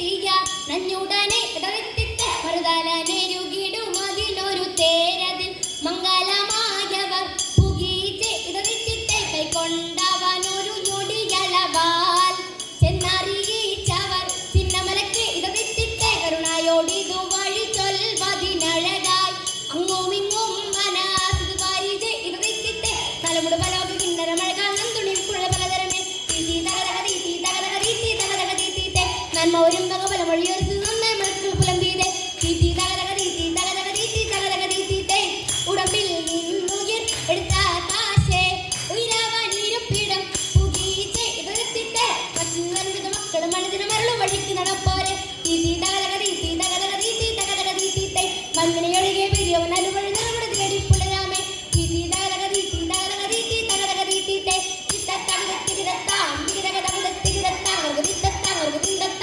തീയ നഞ്ഞുടനെ ഇടവെത്തിത്തെ മറുതലനെരുകിടും അതിനൊരു തേരതിൽ മംഗലമായവർ പുകീച്ച് ഇടവെത്തിത്തെ കൈക്കൊണ്ടവനൊരു ഞൊടിയളവാൽ ചെന്നറിയിച്ചവർ ചിന്നമലക്ക് ഇടവെത്തിത്തെ കരുണയോടിതു വഴി ചൊൽവതിനഴകായി അങ്ങുമിങ്ങും മനസ്സിത് വാരിച്ച് ഇടവെത്തിത്തെ തലമുട പലോക കിണ്ണര മഴകാൽ നന്തുണിൽ പുഴ പലതരമേ തീ തകതക തീ തകതക തീ തകതക തീ നന്മ ഒരു ഭഗവല മൊഴിയൊരു നന്നായി മനസ്സിൽ പുലമ്പീതെ തീ തകതക തീ തകതക തീ തകതക തീ ഉടമ്പിൽ നിന്നുയിർ എടുത്ത കാശേ ഉയരവനിരുപ്പിടം പുകീച്ച് ഇടത്തിത്തെ മറ്റു മക്കളും മനസ്സിന് മരളും വഴിക്ക് നടപ്പോരെ തീ